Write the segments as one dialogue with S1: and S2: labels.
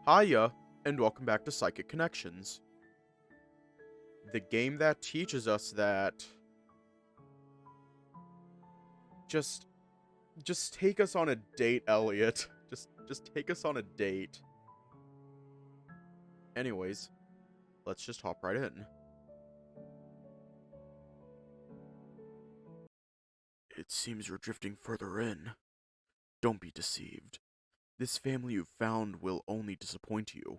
S1: Hiya, and welcome back to Psychic Connections. The game that teaches us that... Just take us on a date, Elliot. Just take us on a date. Anyways, let's just hop right in. It seems you're drifting further in. Don't be deceived. This family you've found will only disappoint you.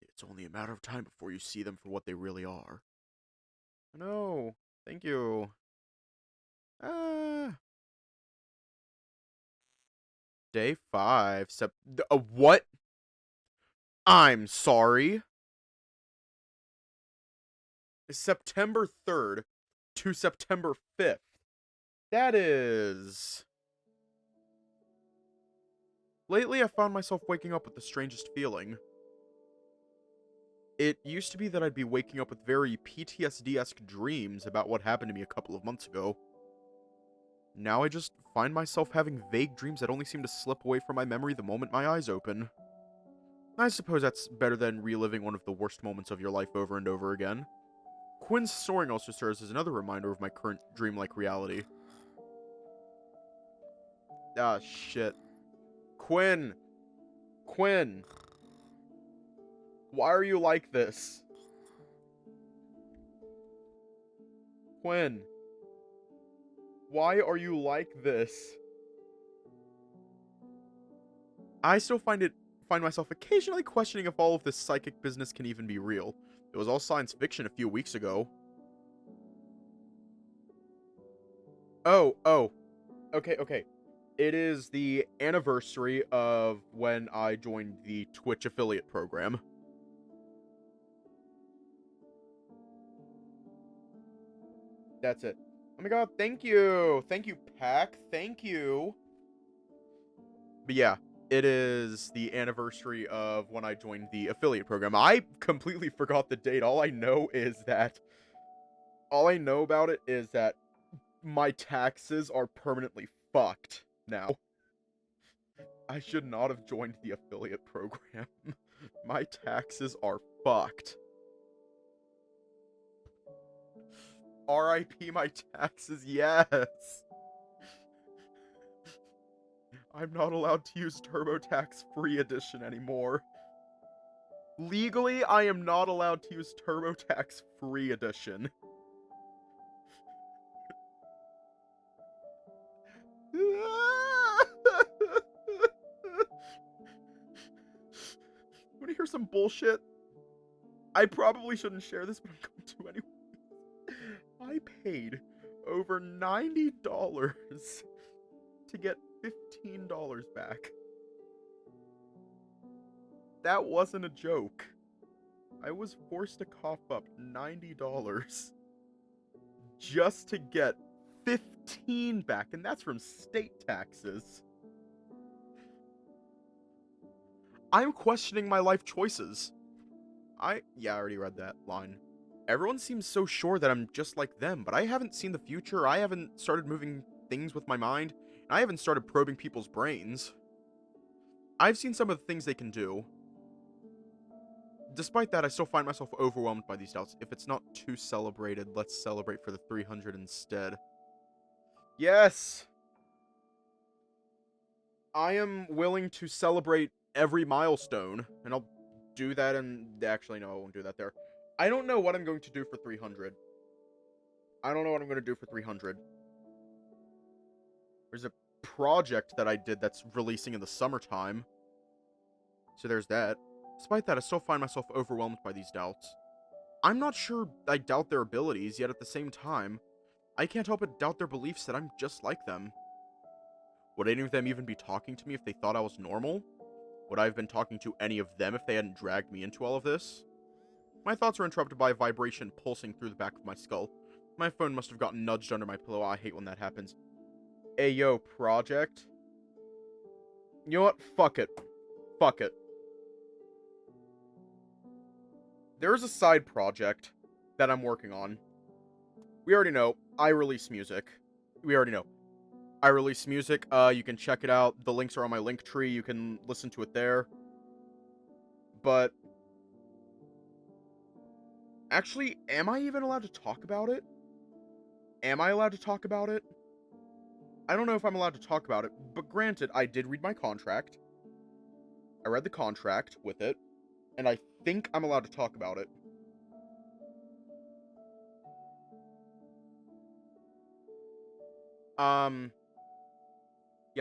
S1: It's only a matter of time before you see them for what they really are. No, thank you. Day 5, what? I'm sorry. September 3rd to September 5th. That is... Lately, I found myself waking up with the strangest feeling. It used to be that I'd be waking up with very PTSD-esque dreams about what happened to me a couple of months ago. Now I just find myself having vague dreams that only seem to slip away from my memory the moment my eyes open. I suppose that's better than reliving one of the worst moments of your life over and over again. Quinn's soaring also serves as another reminder of my current dreamlike reality. Ah, shit. Quinn! Quinn! Why are you like this? Quinn. Why are you like this? I still find myself occasionally questioning if all of this psychic business can even be real. It was all science fiction a few weeks ago. Oh. Okay. It is the anniversary of when I joined the Twitch affiliate program. That's it. Oh my god, thank you! Thank you, Pack. Thank you! But yeah, it is the anniversary of when I joined the affiliate program. I completely forgot the date. All I know about it is that my taxes are permanently fucked now. I should not have joined the affiliate program. My taxes are fucked. RIP my taxes, yes! I'm not allowed to use TurboTax Free Edition anymore. Legally, I am not allowed to use TurboTax Free Edition. Want to hear some bullshit? I probably shouldn't share this, but I'm going to anyway. I paid over $90 to get $15 back. That wasn't a joke. I was forced to cough up $90 just to get 15 back, and that's from state taxes. I'm questioning my life choices. I already read that line. Everyone seems so sure that I'm just like them, but I haven't seen the future, I haven't started moving things with my mind, and I haven't started probing people's brains. I've seen some of the things they can do. Despite that, I still find myself overwhelmed by these doubts. If it's not too celebrated, let's celebrate for the 300 instead. Yes! I am willing to celebrate every milestone, and I'll do that and... Actually, no, I won't do that there. I don't know what I'm going to do for 300. There's a project that I did that's releasing in the summertime. So there's that. Despite that, I still find myself overwhelmed by these doubts. I'm not sure I doubt their abilities, yet at the same time, I can't help but doubt their beliefs that I'm just like them. Would any of them even be talking to me if they thought I was normal? Would I have been talking to any of them if they hadn't dragged me into all of this? My thoughts are interrupted by a vibration pulsing through the back of my skull. My phone must have gotten nudged under my pillow. I hate when that happens. Ayo, project? You know what? Fuck it. There's a side project that I'm working on. We already know. I release music. You can check it out. The links are on my link tree. You can listen to it there. but... Actually, am I even allowed to talk about it? Am I allowed to talk about it? I don't know if I'm allowed to talk about it, but granted, I did read my contract. I read the contract with it, and I think I'm allowed to talk about it. Yeah,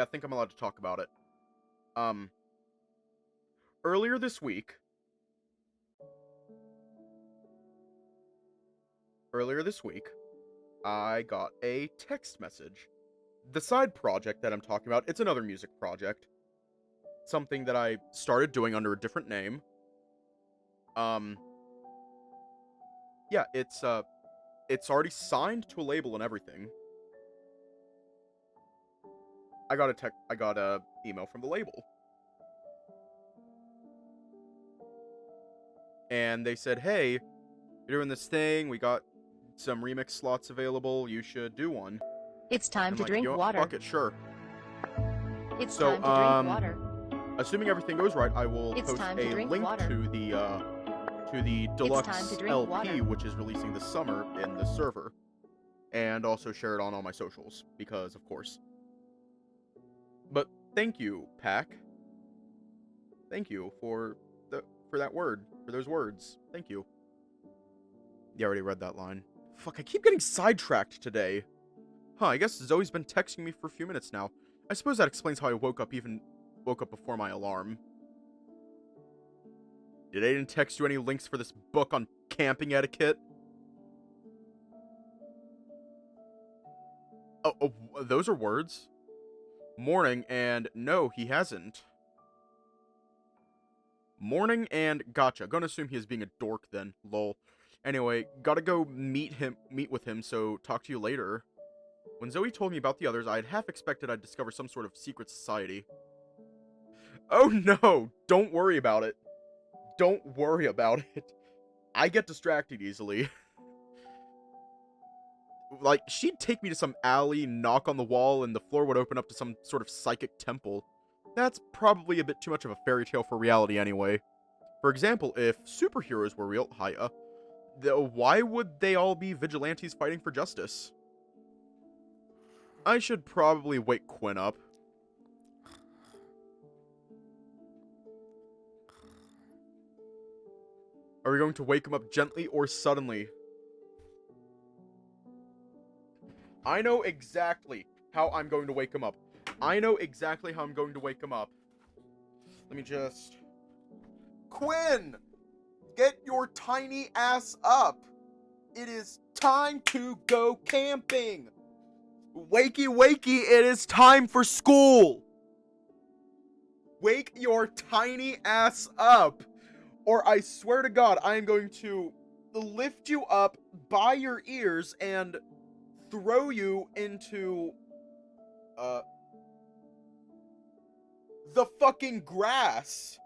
S1: I think I'm allowed to talk about it. Earlier this week, I got a text message. The side project that I'm talking about, it's another music project. Something that I started doing under a different name. Yeah, it's already signed to a label and everything. I got a email from the label. And they said, "Hey, you're doing this thing, we got some remix slots available, you should do one."
S2: It's time
S1: I'm
S2: to
S1: like,
S2: drink water.
S1: Fuck it, sure.
S2: It's time to drink water.
S1: Assuming everything goes right, I will
S2: It's
S1: post
S2: time to
S1: a
S2: drink
S1: link
S2: water.
S1: to the deluxe LP,
S2: water.
S1: which is releasing this summer in the server, and also share it on all my socials because, of course. But thank you, Pack. Thank you for those words. Thank you. You already read that line. Fuck, I keep getting sidetracked today. Huh, I guess Zoe's been texting me for a few minutes now. I suppose that explains how I woke up before my alarm. Did Aiden text you any links for this book on camping etiquette? Oh, those are words? Morning and no, he hasn't. Morning and gotcha. Gonna assume he is being a dork then. Lol. Anyway, gotta go meet with him, so talk to you later. When Zoe told me about the others, I had half expected I'd discover some sort of secret society. Oh no! Don't worry about it. Don't worry about it. I get distracted easily. Like, she'd take me to some alley, knock on the wall, and the floor would open up to some sort of psychic temple. That's probably a bit too much of a fairy tale for reality anyway. For example, if superheroes were real, why would they all be vigilantes fighting for justice? I should probably wake Quinn up. Are we going to wake him up gently or suddenly? I know exactly how I'm going to wake him up. Let me just... Quinn! Get your tiny ass up! It is time to go camping! Wakey, wakey, it is time for school! Wake your tiny ass up! Or I swear to God, I am going to lift you up by your ears and throw you into, the fucking grass.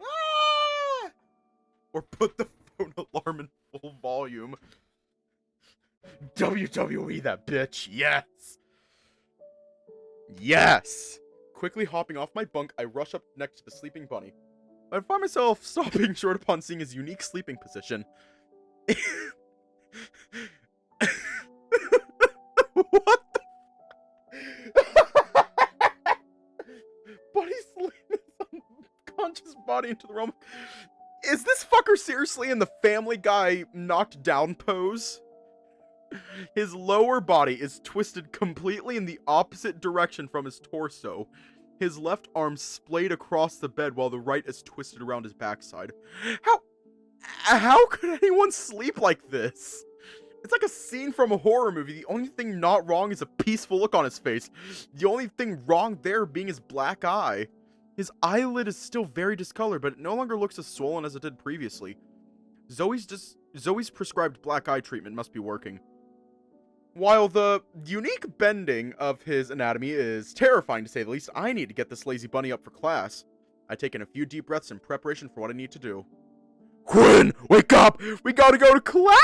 S1: Ah! Or put the phone alarm in full volume. WWE that bitch, yes! Yes! Quickly hopping off my bunk, I rush up next to the sleeping bunny. I find myself stopping short upon seeing his unique sleeping position. What the? Buddy slid his unconscious body into the realm. Is this fucker seriously in the Family Guy knocked down pose? His lower body is twisted completely in the opposite direction from his torso. His left arm splayed across the bed while the right is twisted around his backside. How could anyone sleep like this? It's like a scene from a horror movie. The only thing not wrong is a peaceful look on his face. The only thing wrong there being his black eye. His eyelid is still very discolored, but it no longer looks as swollen as it did previously. Zoe's prescribed black eye treatment must be working. While the unique bending of his anatomy is terrifying to say the least, I need to get this lazy bunny up for class. I take in a few deep breaths in preparation for what I need to do. Quinn, wake up! We gotta go to class!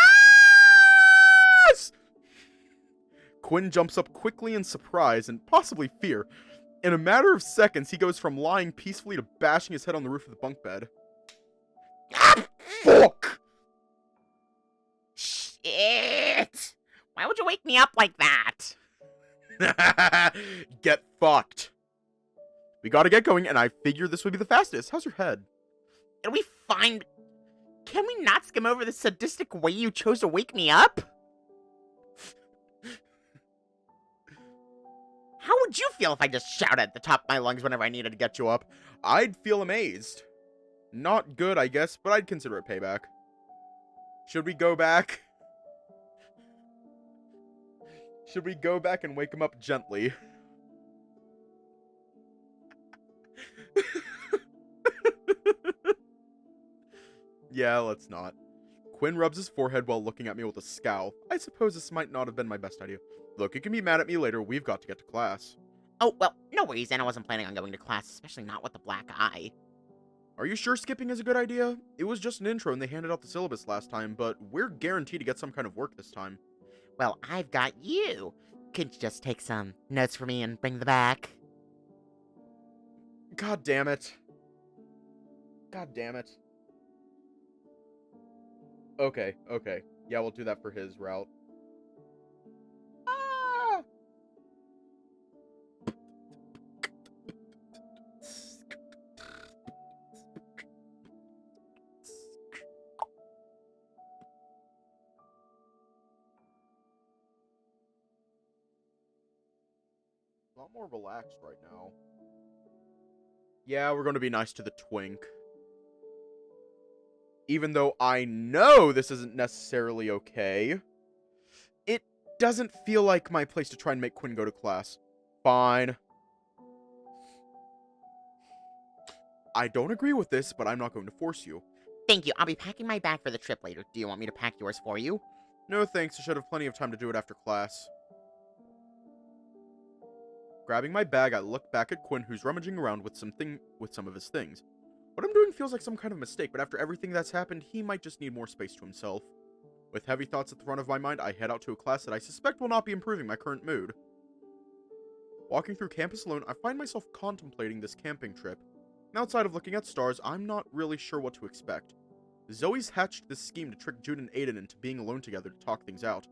S1: Quinn jumps up quickly in surprise and possibly fear. In a matter of seconds, he goes from lying peacefully to bashing his head on the roof of the bunk bed. Fuck!
S3: Shit! Why would you wake me up like that?
S1: Get fucked. We gotta get going, and I figured this would be the fastest. How's your head?
S3: It'll be fine, but can we not skim over the sadistic way you chose to wake me up? How would you feel if I just shouted at the top of my lungs whenever I needed to get you up?
S1: I'd feel amazed. Not good, I guess, but I'd consider it payback. Should we go back? Should we go back and wake him up gently? Yeah, let's not. Quinn rubs his forehead while looking at me with a scowl. I suppose this might not have been my best idea. Look, you can be mad at me later. We've got to get to class.
S3: Oh, well, no worries, and I wasn't planning on going to class, especially not with a black eye.
S1: Are you sure skipping is a good idea? It was just an intro and they handed out the syllabus last time, but we're guaranteed to get some kind of work this time.
S3: Well, I've got you. Could you just take some notes for me and bring them back?
S1: God damn it. God damn it. Okay. Yeah, we'll do that for his route. Ah! A lot more relaxed right now. Yeah, we're going to be nice to the twink. Even though I know this isn't necessarily okay, it doesn't feel like my place to try and make Quinn go to class. Fine. I don't agree with this, but I'm not going to force you.
S3: Thank you. I'll be packing my bag for the trip later. Do you want me to pack yours for you?
S1: No thanks, I should have plenty of time to do it after class. Grabbing my bag, I look back at Quinn, who's rummaging around with some of his things. What I'm doing feels like some kind of mistake, but after everything that's happened, he might just need more space to himself. With heavy thoughts at the front of my mind, I head out to a class that I suspect will not be improving my current mood. Walking through campus alone, I find myself contemplating this camping trip. And outside of looking at stars, I'm not really sure what to expect. Zoe's hatched this scheme to trick Jude and Aiden into being alone together to talk things out.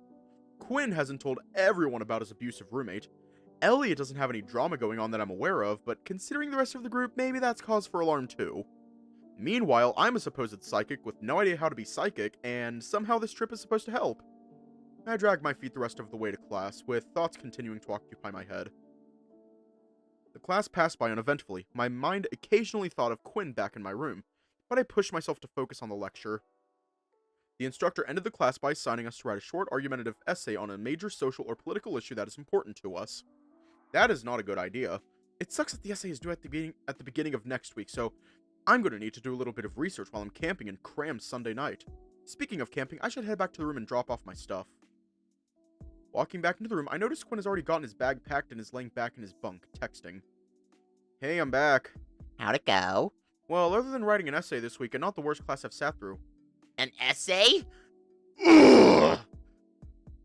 S1: Quinn hasn't told everyone about his abusive roommate. Elliot doesn't have any drama going on that I'm aware of, but considering the rest of the group, maybe that's cause for alarm too. Meanwhile, I'm a supposed psychic with no idea how to be psychic, and somehow this trip is supposed to help. I drag my feet the rest of the way to class, with thoughts continuing to occupy my head. The class passed by uneventfully. My mind occasionally thought of Quinn back in my room, but I pushed myself to focus on the lecture. The instructor ended the class by assigning us to write a short argumentative essay on a major social or political issue that is important to us. That is not a good idea. It sucks that the essay is due at the beginning of next week, so I'm going to need to do a little bit of research while I'm camping in crammed Sunday night. Speaking of camping, I should head back to the room and drop off my stuff. Walking back into the room, I notice Quinn has already gotten his bag packed and is laying back in his bunk, texting. Hey, I'm back.
S3: How'd it go?
S1: Well, other than writing an essay this week, and not the worst class I've sat through.
S3: An essay? Ugh.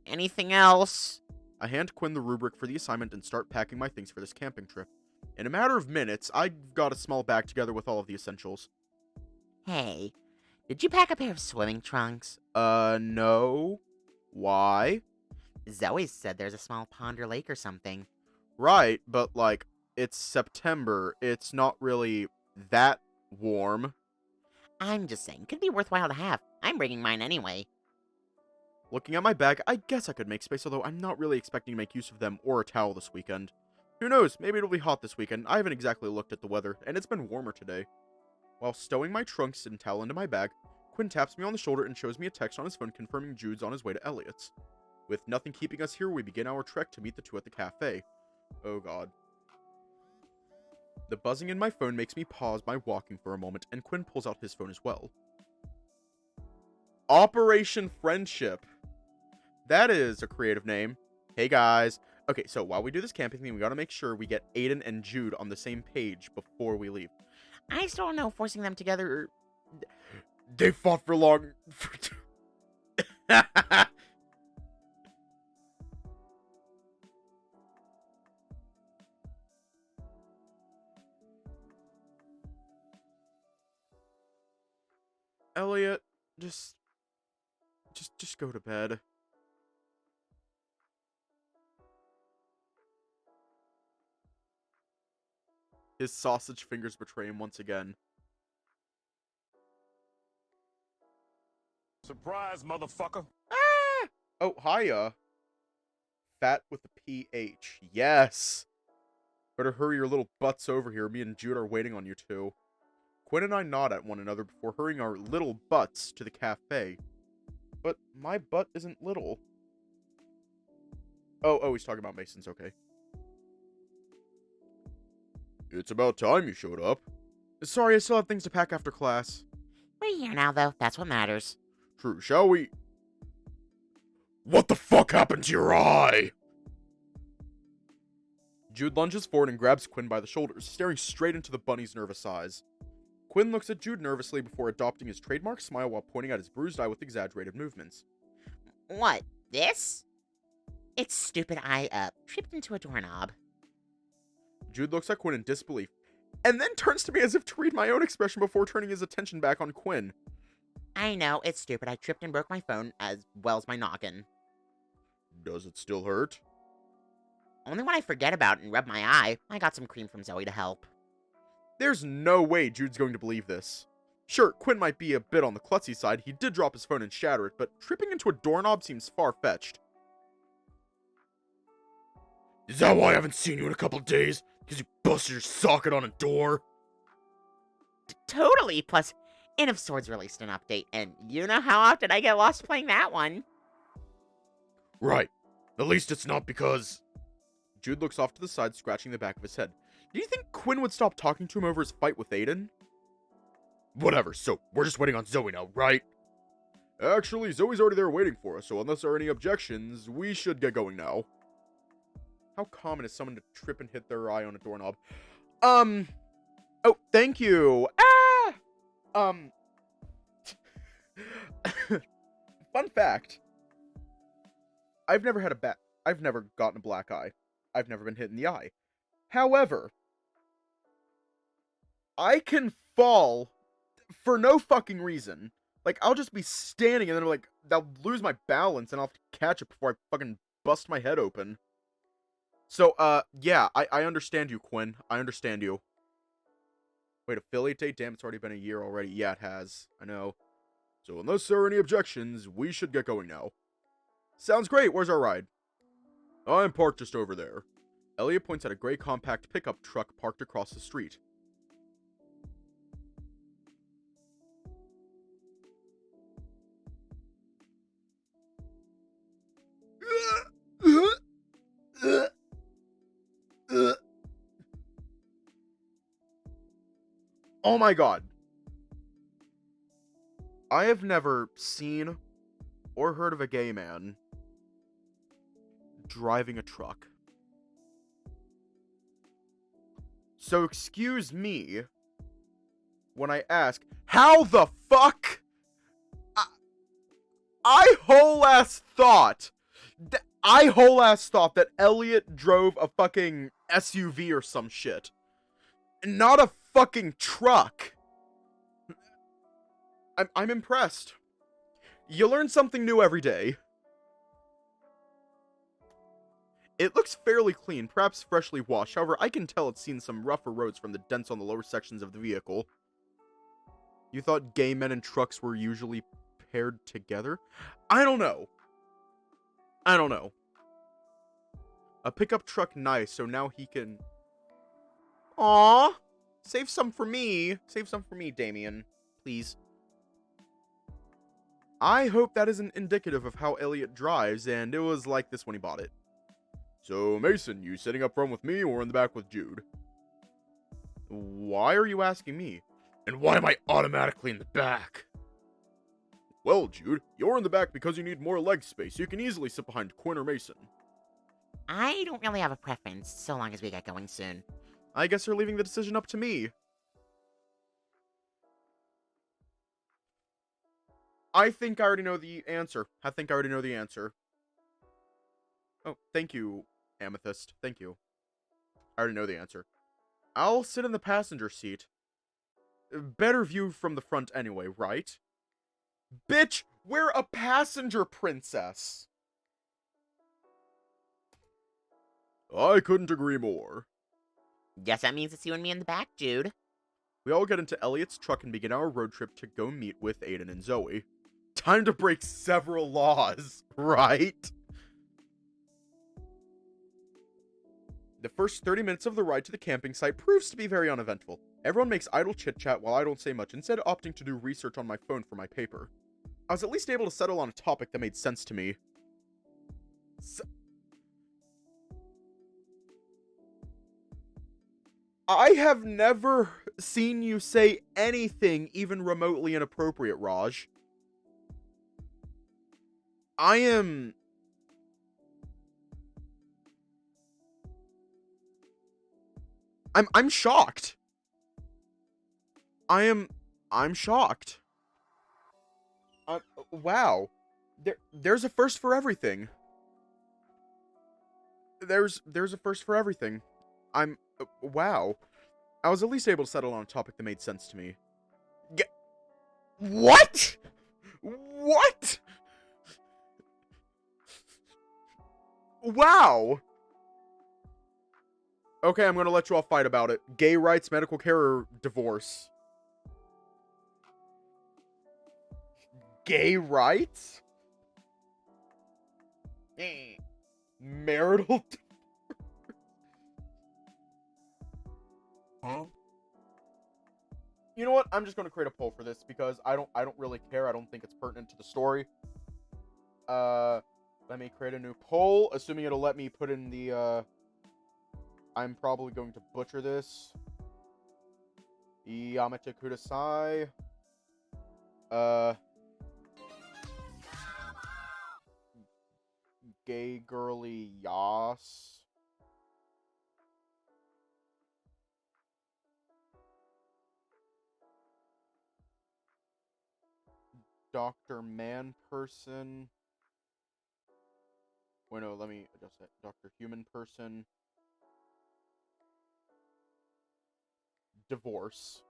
S3: Anything else?
S1: I hand Quinn the rubric for the assignment and start packing my things for this camping trip. In a matter of minutes, I've got a small bag together with all of the essentials.
S3: Hey, did you pack a pair of swimming trunks?
S1: No. Why?
S3: Zoe said there's a small pond or lake or something.
S1: Right, but like, it's September. It's not really that warm.
S3: I'm just saying, could be worthwhile to have. I'm bringing mine anyway.
S1: Looking at my bag, I guess I could make space, although I'm not really expecting to make use of them or a towel this weekend. Who knows, maybe it'll be hot this weekend. I haven't exactly looked at the weather, and it's been warmer today. While stowing my trunks and towel into my bag, Quinn taps me on the shoulder and shows me a text on his phone confirming Jude's on his way to Elliot's. With nothing keeping us here, we begin our trek to meet the two at the cafe. Oh god. The buzzing in my phone makes me pause my walking for a moment, and Quinn pulls out his phone as well. Operation Friendship. That is a creative name. Hey guys. Okay, so while we do this camping thing, we gotta make sure we get Aiden and Jude on the same page before we leave.
S3: I still don't know forcing them together.
S1: They fought for long. Elliot, Just go to bed. His sausage fingers betray him once again.
S4: Surprise, motherfucker.
S1: Ah! Oh, hiya. Fat with the PH. Yes! Better hurry your little butts over here. Me and Jude are waiting on you two. Quinn and I nod at one another before hurrying our little butts to the cafe. But my butt isn't little. Oh, he's talking about Mason's, okay. It's about time you showed up. Sorry, I still have things to pack after class.
S3: We're here now, though. That's what matters.
S1: True, shall we? What the fuck happened to your eye? Jude lunges forward and grabs Quinn by the shoulders, staring straight into the bunny's nervous eyes. Quinn looks at Jude nervously before adopting his trademark smile while pointing at his bruised eye with exaggerated movements.
S3: What? This? It's stupid eye tripped into a doorknob.
S1: Jude looks at Quinn in disbelief, and then turns to me as if to read my own expression before turning his attention back on Quinn.
S3: I know, it's stupid. I tripped and broke my phone, as well as my noggin.
S1: Does it still hurt?
S3: Only when I forget about it and rub my eye. I got some cream from Zoe to help.
S1: There's no way Jude's going to believe this. Sure, Quinn might be a bit on the klutzy side, he did drop his phone and shatter it, but tripping into a doorknob seems far-fetched. Is that why I haven't seen you in a couple days? Because you busted your socket on a door?
S3: Totally! Plus, Inn of Swords released an update, and you know how often I get lost playing that one.
S1: Right. At least it's not because... Jude looks off to the side, scratching the back of his head. Do you think Quinn would stop talking to him over his fight with Aiden? Whatever, so we're just waiting on Zoe now, right? Actually, Zoe's already there waiting for us, so unless there are any objections, we should get going now. How common is someone to trip and hit their eye on a doorknob? Oh, thank you. Fun fact. I've never gotten a black eye. I've never been hit in the eye. However, I can fall for no fucking reason. Like, I'll just be standing and then, like, I'll lose my balance and I'll have to catch it before I fucking bust my head open. So, yeah, I understand you, Quinn. I understand you. Wait, affiliate date? Damn, it's already been a year already. Yeah, it has. I know. So, unless there are any objections, we should get going now. Sounds great. Where's our ride? I'm parked just over there. Elliot points at a gray compact pickup truck parked across the street. Oh my god. I have never seen or heard of a gay man driving a truck. So excuse me when I ask, how the fuck? I whole ass thought that Elliot drove a fucking SUV or some shit. Not a fucking truck. I'm impressed. You learn something new every day. It looks fairly clean, perhaps freshly washed. However, I can tell it's seen some rougher roads from the dents on the lower sections of the vehicle. You thought gay men and trucks were usually paired together? I don't know. A pickup truck, nice, so now he can... Aww. Save some for me. Save some for me, Damien. Please. I hope that isn't indicative of how Elliot drives, and it was like this when he bought it. So, Mason, you sitting up front with me or in the back with Jude? Why are you asking me? And why am I automatically in the back? Well, Jude, you're in the back because you need more leg space. You can easily sit behind Quinn or Mason.
S3: I don't really have a preference, so long as we get going soon.
S1: I guess you're leaving the decision up to me. I think I already know the answer. Oh, thank you, Amethyst. Thank you. I already know the answer. I'll sit in the passenger seat. Better view from the front anyway, right? Bitch, we're a passenger princess. I couldn't agree more.
S3: Guess that means it's you and me in the back, Jude.
S1: We all get into Elliot's truck and begin our road trip to go meet with Aiden and Zoe. Time to break several laws, right? The first 30 minutes of the ride to the camping site proves to be very uneventful. Everyone makes idle chit-chat while I don't say much, instead opting to do research on my phone for my paper. I was at least able to settle on a topic that made sense to me. I have never seen you say anything even remotely inappropriate, Raj. I'm shocked. I'm shocked. Wow. There's a first for everything. There's a first for everything. Wow. I was at least able to settle on a topic that made sense to me. What? What? Wow. Okay, I'm gonna let you all fight about it. Gay rights, medical care, or divorce? Gay rights? Marital divorce? Huh? You know what? I'm just gonna create a poll for this because I don't really care. I don't think it's pertinent to the story. Let me create a new poll, assuming it'll let me put in the I'm probably going to butcher this. Yamete Kudasai. Gay girly yas. Dr. Man Person. Wait, no, let me adjust that. Dr. Human Person. Divorce.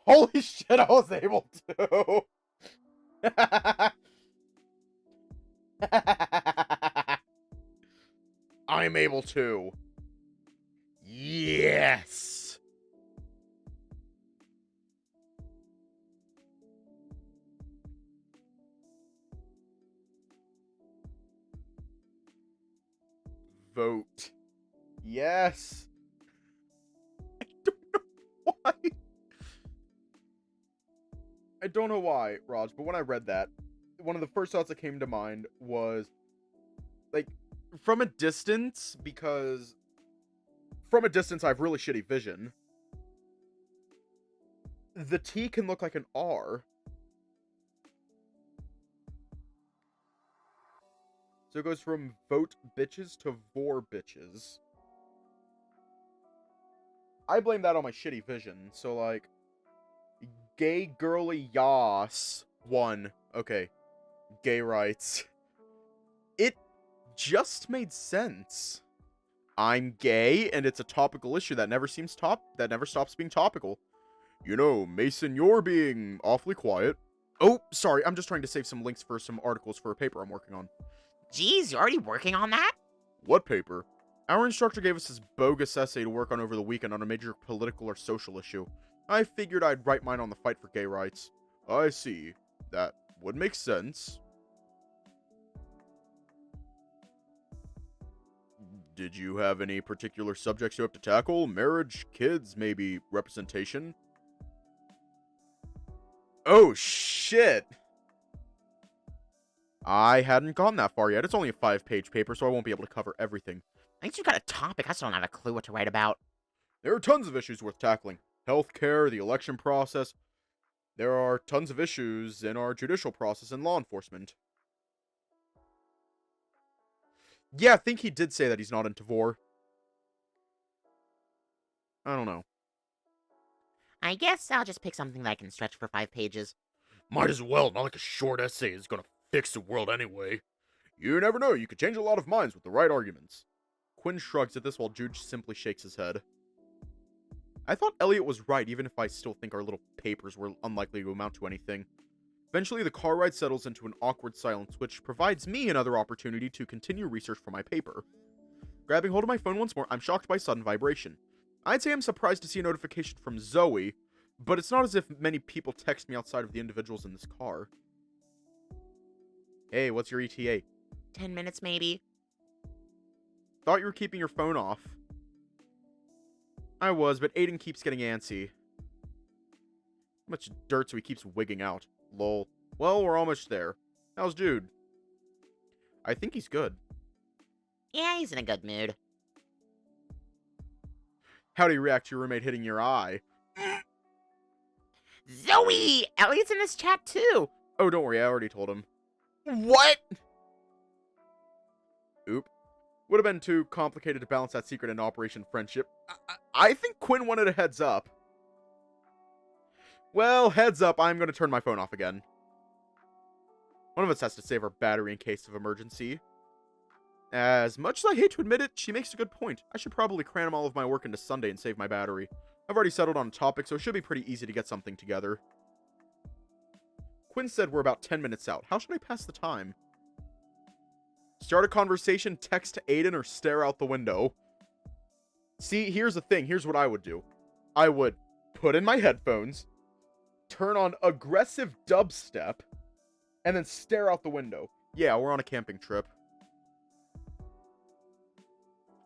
S1: Holy shit, I was able to! I'm able to. Yes! Vote. Yes! I don't know why. I don't know why, Raj, but when I read that, one of the first thoughts that came to mind was, like, from a distance, because from a distance I have really shitty vision. The T can look like an R. So it goes from vote bitches to vor bitches. I blame that on my shitty vision, so like, gay girly yas won. Okay. Gay rights. It just made sense. I'm gay, and it's a topical issue that never stops being topical. You know, Mason, you're being awfully quiet. Oh, sorry, I'm just trying to save some links for some articles for a paper I'm working on.
S3: Geez, you're already working on that?
S1: What paper? Our instructor gave us this bogus essay to work on over the weekend on a major political or social issue. I figured I'd write mine on the fight for gay rights. I see. That would make sense. Did you have any particular subjects you have to tackle? Marriage, kids, maybe representation? Oh, shit! I hadn't gone that far yet. It's only a 5-page paper, so I won't be able to cover everything.
S3: At least you got a topic. I still don't have a clue what to write about.
S1: There are tons of issues worth tackling. Healthcare, the election process. There are tons of issues in our judicial process and law enforcement. Yeah, I think he did say that he's not into vor. I don't know.
S3: I guess I'll just pick something that I can stretch for 5 pages.
S1: Might as well, not like a short essay is gonna fix the world anyway. You never know, you could change a lot of minds with the right arguments. Quinn shrugs at this while Jude simply shakes his head. I thought Elliot was right, even if I still think our little papers were unlikely to amount to anything. Eventually, the car ride settles into an awkward silence, which provides me another opportunity to continue research for my paper. Grabbing hold of my phone once more, I'm shocked by sudden vibration. I'd say I'm surprised to see a notification from Zoe, but it's not as if many people text me outside of the individuals in this car. Hey, what's your ETA?
S3: 10 minutes, maybe.
S1: Thought you were keeping your phone off. I was, but Aiden keeps getting antsy. How much dirt so he keeps wigging out? Lol. Well, we're almost there. How's Jude? I think he's good.
S3: Yeah, he's in a good mood.
S1: How do you react to your roommate hitting your eye?
S3: Zoe! Elliot's in this chat, too!
S1: Oh, don't worry, I already told him.
S3: What?
S1: Oop. Would have been too complicated to balance that secret into Operation Friendship. I think Quinn wanted a heads up. Well, heads up, I'm going to turn my phone off again. One of us has to save our battery in case of emergency. As much as I hate to admit it, she makes a good point. I should probably cram all of my work into Sunday and save my battery. I've already settled on a topic, so it should be pretty easy to get something together. Quinn said we're about 10 minutes out. How should I pass the time? Start a conversation, text to Aiden, or stare out the window. See, here's the thing. Here's what I would do. I would put in my headphones, turn on aggressive dubstep, and then stare out the window. Yeah, we're on a camping trip.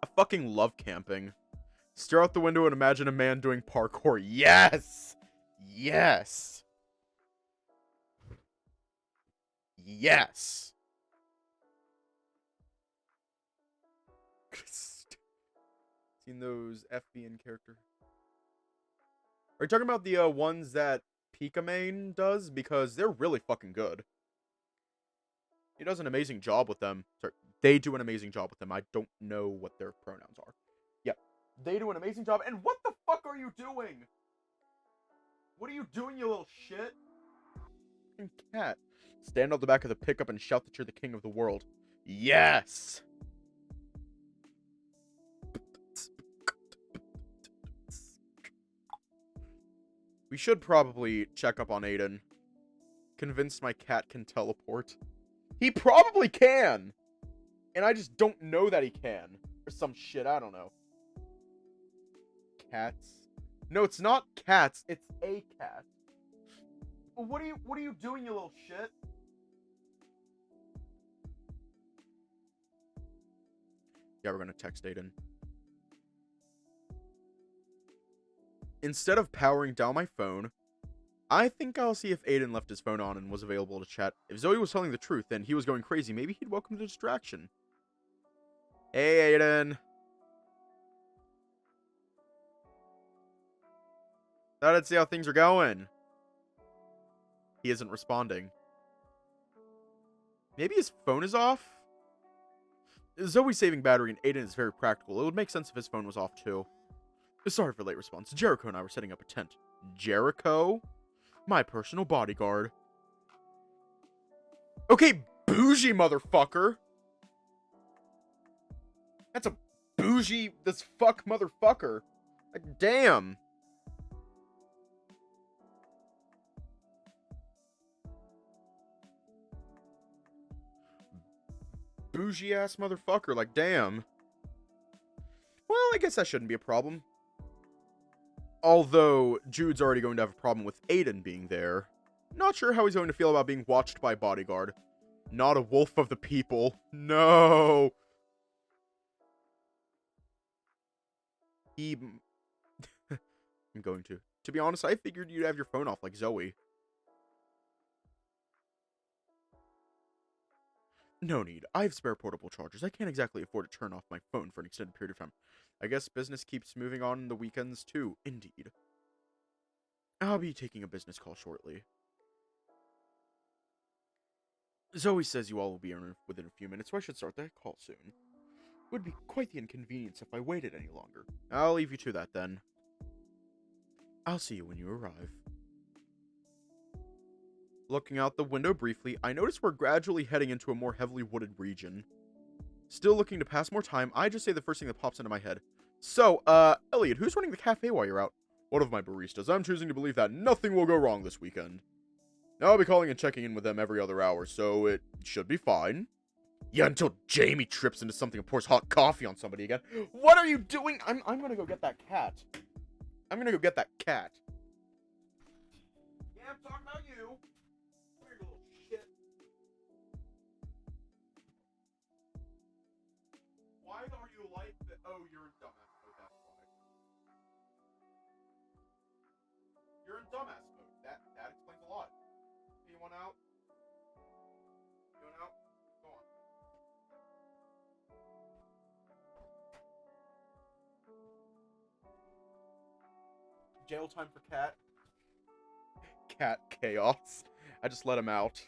S1: I fucking love camping. Stare out the window and imagine a man doing parkour. Yes! Yes! Yes! Seen those FBN character? Are you talking about the ones that Pika does? Because they're really fucking good. He does an amazing job with them. Sorry, they do an amazing job with them. I don't know what their pronouns are. Yeah, they do an amazing job. And what the fuck are you doing? What are you doing, you little shit? Fucking cat. Stand on the back of the pickup and shout that you're the king of the world. Yes! We should probably check up on Aiden. Convinced my cat can teleport. He probably can! And I just don't know that he can. Or some shit, I don't know. Cats? No, it's not cats, it's a cat. What are you doing, you little shit? Yeah, we're gonna text Aiden. Instead of powering down my phone, I think I'll see if Aiden left his phone on and was available to chat. If Zoe was telling the truth and he was going crazy, maybe he'd welcome the distraction. Hey, Aiden. Thought I'd see how things are going. He isn't responding. Maybe his phone is off? Zoe's saving battery and Aiden is very practical. It would make sense if his phone was off too. Sorry for late response. Jericho and I were setting up a tent. Jericho? My personal bodyguard. Okay, bougie motherfucker. That's a bougie this fuck motherfucker. Like, damn. Bougie ass motherfucker, like damn. Well, I guess that shouldn't be a problem. Although, Jude's already going to have a problem with Aiden being there. Not sure how he's going to feel about being watched by a bodyguard. Not a wolf of the people. No! I'm going to. To be honest, I figured you'd have your phone off like Zoe. No need. I have spare portable chargers. I can't exactly afford to turn off my phone for an extended period of time. I guess business keeps moving on the weekends too. Indeed. I'll be taking a business call shortly. Zoe says you all will be in within a few minutes, so I should start that call soon. It would be quite the inconvenience if I waited any longer. I'll leave you to that then. I'll see you when you arrive. Looking out the window briefly, I notice we're gradually heading into a more heavily wooded region. Still looking to pass more time, I just say the first thing that pops into my head. So, Elliot, who's running the cafe while you're out? one of my baristas. I'm choosing to believe that nothing will go wrong this weekend. Now I'll be calling and checking in with them every other hour, so it should be fine. Yeah, until Jamie trips into something and pours hot coffee on somebody again. What are you doing? I'm gonna go get that cat. I'm gonna go get that cat. Yeah, I'm talking about you. Come here, you little shit. Why are you like that? Oh, you're in dumbass mode, that's why. You're in dumbass mode. That explains a lot. You want out? You want out? Go on. Jail time for cat. Cat chaos. I just let him out.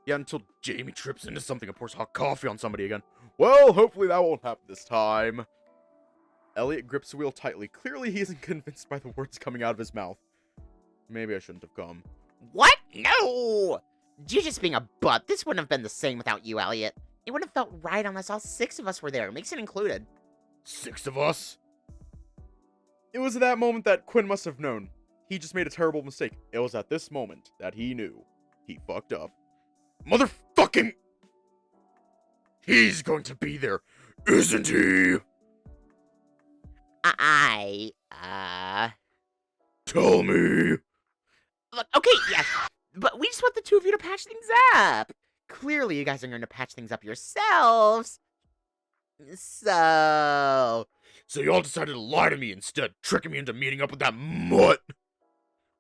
S1: Yeah, until Jamie trips into something and pours hot coffee on somebody again. Well, hopefully that won't happen this time. Elliot grips the wheel tightly. Clearly he isn't convinced by the words coming out of his mouth. Maybe I shouldn't have come.
S3: What? No! You're just being a butt. This wouldn't have been the same without you, Elliot. It wouldn't have felt right unless all 6 of us were there. Makes it included.
S1: 6 of us? It was at that moment that Quinn must have known. He just made a terrible mistake. It was at this moment that he knew. He fucked up. Motherfucking... He's going to be there, isn't he? Tell me.
S3: Look, okay, yes, but we just want the 2 of you to patch things up. Clearly, you guys are going to patch things up yourselves. So
S1: y'all decided to lie to me instead, tricking me into meeting up with that mutt.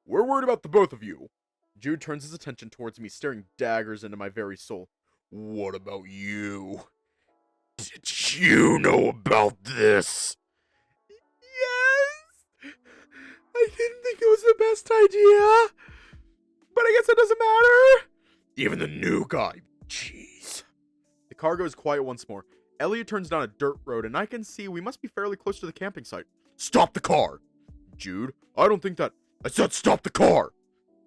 S1: We're worried about the both of you. Jude turns his attention towards me, staring daggers into my very soul. What about you? Did you know about this? Yes! I didn't think it was the best idea. But I guess it doesn't matter. Even the new guy. Jeez. The car goes quiet once more. Elliot turns down a dirt road, and I can see we must be fairly close to the camping site. Stop the car! Jude, I don't think that... I said stop the car!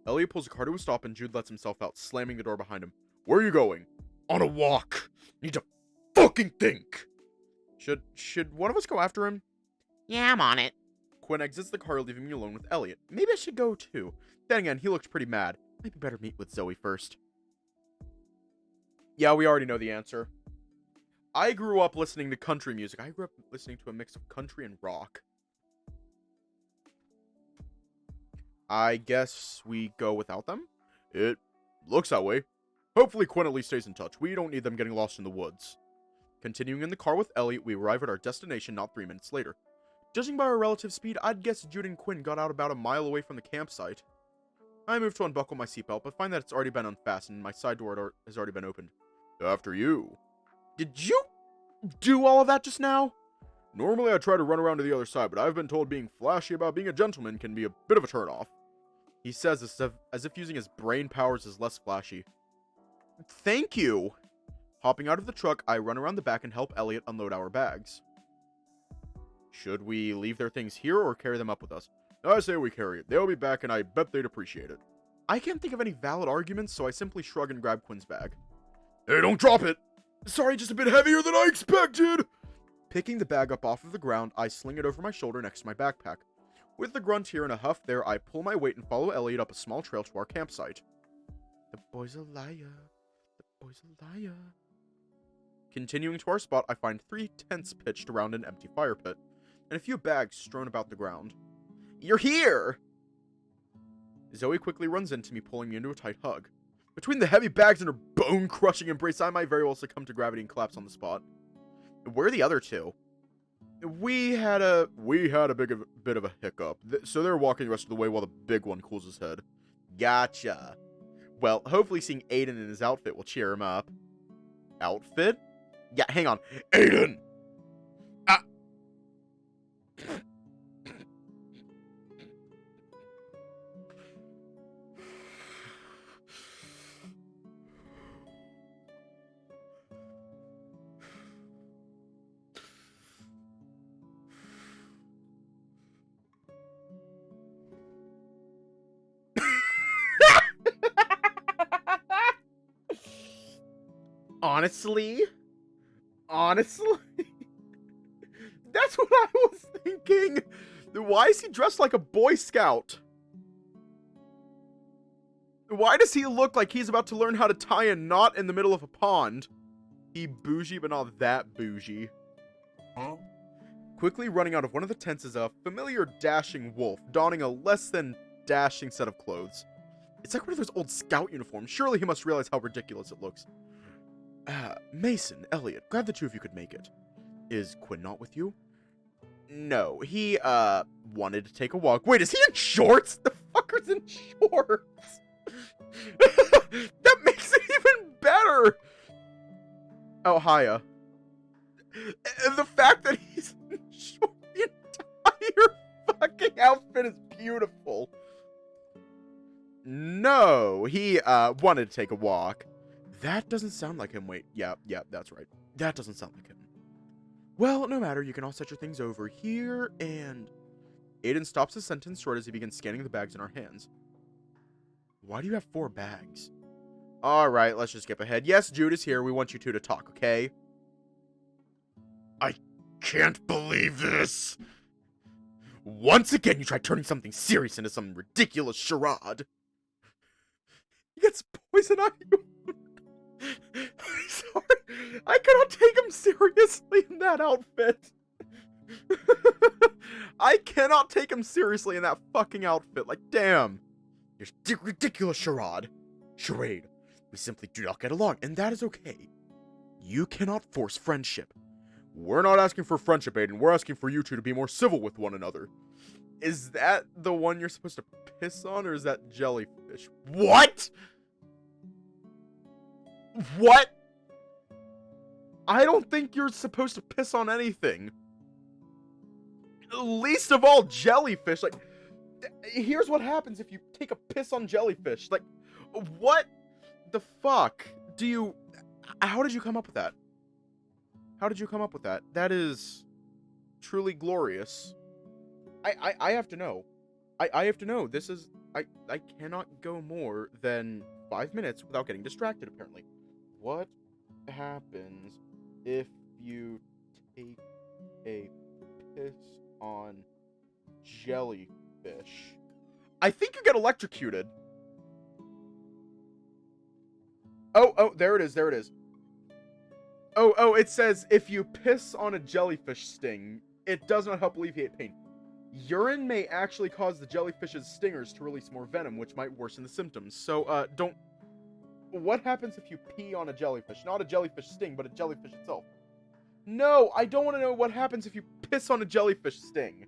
S1: Elliot pulls the car to a stop, and Jude lets himself out, slamming the door behind him. Where are you going? On a walk. Need to fucking think. Should one of us go after him?
S3: yeah, I'm on it.
S1: Quinn exits the car, leaving me alone with Elliot. Maybe I should go too. Then again, he looks pretty mad. Maybe better meet with Zoe first. Yeah, we already know the answer. I grew up listening to country music. I grew up listening to a mix of country and rock. I guess we go without them? It looks that way. Hopefully Quinn at least stays in touch. We don't need them getting lost in the woods. Continuing in the car with Elliot, we arrive at our destination not 3 minutes later. Judging by our relative speed, I'd guess Jude and Quinn got out about a mile away from the campsite. I move to unbuckle my seatbelt, but find that it's already been unfastened and my side door has already been opened. After you. Did you do all of that just now? Normally I try to run around to the other side, but I've been told being flashy about being a gentleman can be a bit of a turnoff. He says this as if using his brain powers is less flashy. Thank you! Hopping out of the truck, I run around the back and help Elliot unload our bags. Should we leave their things here or carry them up with us? I say we carry it. They'll be back and I bet they'd appreciate it. I can't think of any valid arguments, so I simply shrug and grab Quinn's bag. Hey, don't drop it! Sorry, just a bit heavier than I expected! Picking the bag up off of the ground, I sling it over my shoulder next to my backpack. With the grunt here and a huff there, I pull my weight and follow Elliot up a small trail to our campsite. The boy's a liar. The boy's a liar. Continuing to our spot, I find 3 tents pitched around an empty fire pit, and a few bags strewn about the ground. You're here! Zoe quickly runs into me, pulling me into a tight hug. Between the heavy bags and her bone-crushing embrace, I might very well succumb to gravity and collapse on the spot. Where are the other 2? We had a bit of a hiccup, so they're walking the rest of the way while the big one cools his head. Gotcha. Well, hopefully seeing Aiden in his outfit will cheer him up. Outfit? Yeah, hang on. Aiden! Ah! Honestly, that's what I was thinking. Why is he dressed like a Boy Scout? Why does he look like he's about to learn how to tie a knot in the middle of a pond? He bougie, but not that bougie.
S4: Huh?
S1: Quickly running out of one of the tents is a familiar dashing wolf, donning a less than dashing set of clothes. It's like one of those old scout uniforms. Surely he must realize how ridiculous it looks. Mason, Elliot, glad the two of you could make it. Is Quinn not with you? No, he, wanted to take a walk. Wait, is he in shorts? The fucker's in shorts! That makes it even better! Oh, hiya. The fact that he's in shorts, the entire fucking outfit is beautiful. No, he, wanted to take a walk. That doesn't sound like him. Wait, yeah, that's right. That doesn't sound like him. Well, no matter, you can all set your things over here, and... Aiden stops his sentence short as he begins scanning the bags in our hands. Why do you have 4 bags? Alright, let's just skip ahead. Yes, Jude is here. We want you two to talk, okay? I can't believe this! Once again, you tried turning something serious into some ridiculous charade. He gets poison ivy. I'm sorry. I cannot take him seriously in that outfit. I cannot take him seriously in that fucking outfit. Like, damn. You're ridiculous charade. Charade. We simply do not get along, and that is okay. You cannot force friendship. We're not asking for friendship, Aiden. We're asking for you two to be more civil with one another. Is that the one you're supposed to piss on, or is that jellyfish? What? What? I don't think you're supposed to piss on anything. Least of all jellyfish. Like, here's what happens if you take a piss on jellyfish. Like, what the fuck do you... How did you come up with that? How did you come up with that? That is truly glorious. I have to know. I have to know. This is... I cannot go more than 5 minutes without getting distracted, apparently. What happens if you take a piss on jellyfish? I think you get electrocuted. Oh, there it is, there it is. Oh, it says, if you piss on a jellyfish sting, it does not help alleviate pain. Urine may actually cause the jellyfish's stingers to release more venom, which might worsen the symptoms. So, don't... What happens if you pee on a jellyfish? Not a jellyfish sting, but a jellyfish itself. No, I don't want to know what happens if you piss on a jellyfish sting.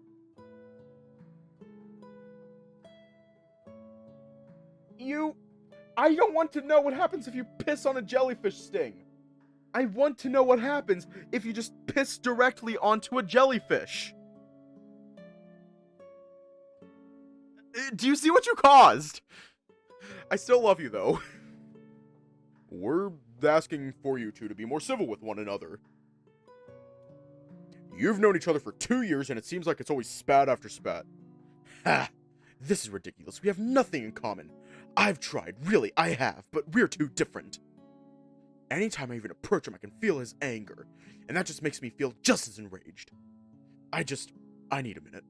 S1: I don't want to know what happens if you piss on a jellyfish sting. I want to know what happens if you just piss directly onto a jellyfish. Do you see what you caused? I still love you, though. We're asking for you two to be more civil with one another. You've known each other for 2 years, and it seems like it's always spat after spat. Ha! This is ridiculous. We have nothing in common. I've tried, really, I have, but we're too different. Anytime I even approach him, I can feel his anger, and that just makes me feel just as enraged. I need a minute.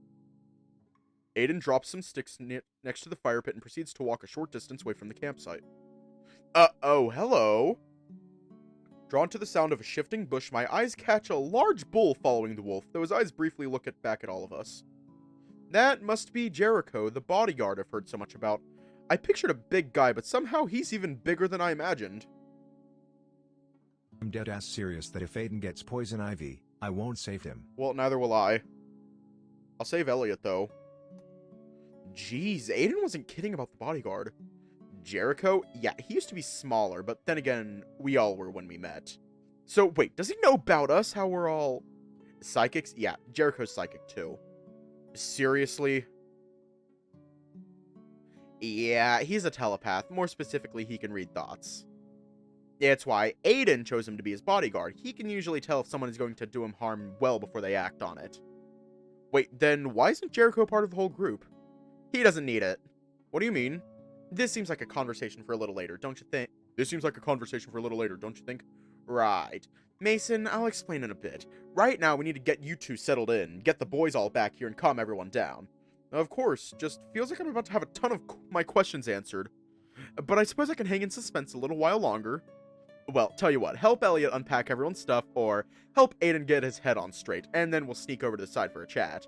S1: Aiden drops some sticks next to the fire pit and proceeds to walk a short distance away from the campsite. Oh, hello. Drawn to the sound of a shifting bush, my eyes catch a large bull following the wolf, though his eyes briefly look back at all of us. That must be Jericho, the bodyguard I've heard so much about. I pictured a big guy, but somehow he's even bigger than I imagined.
S4: I'm dead-ass serious that if Aiden gets poison ivy, I won't save him.
S1: Well, neither will I. I'll save Elliot, though. Jeez, Aiden wasn't kidding about the bodyguard. Jericho? Yeah, he used to be smaller, but then again, we all were when we met. So, wait, does he know about us, how we're all... psychics? Yeah, Jericho's psychic, too. Seriously? Yeah, he's a telepath. More specifically, he can read thoughts. It's why Aiden chose him to be his bodyguard. He can usually tell if someone is going to do him harm well before they act on it. Wait, then why isn't Jericho part of the whole group? He doesn't need it. What do you mean? This seems like a conversation for a little later, don't you think? This seems like a conversation for a little later, don't you think? Right. Mason, I'll explain in a bit. Right now, we need to get you two settled in, get the boys all back here, and calm everyone down. Of course, just feels like I'm about to have a ton of my questions answered. But I suppose I can hang in suspense a little while longer. Well, tell you what, help Elliot unpack everyone's stuff, or help Aiden get his head on straight, and then we'll sneak over to the side for a chat.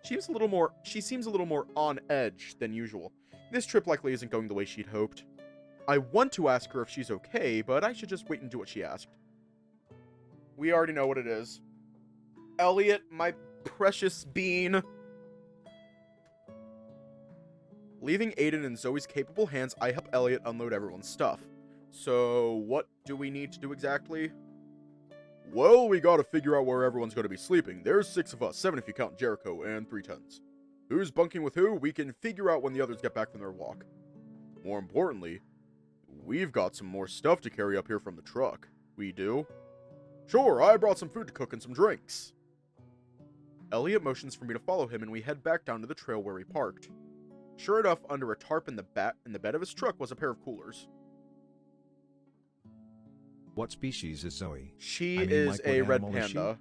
S1: She seems a little more on edge than usual. This trip likely isn't going the way she'd hoped. I want to ask her if she's okay, but I should just wait and do what she asked. We already know what it is. Elliot, my precious bean. Leaving Aiden in Zoe's capable hands, I help Elliot unload everyone's stuff. So, what do we need to do exactly? Well, we gotta figure out where everyone's gonna be sleeping. There's 6 of us, 7 if you count Jericho, and 3 tents. Who's bunking with who, we can figure out when the others get back from their walk. More importantly, we've got some more stuff to carry up here from the truck. We do? Sure, I brought some food to cook and some drinks. Elliot motions for me to follow him, and we head back down to the trail where we parked. Sure enough, under a tarp in the bed of his truck was a pair of coolers.
S4: What species is Zoe?
S1: She
S4: I mean,
S1: is
S4: like, what
S1: a red
S4: animal is she?
S1: panda.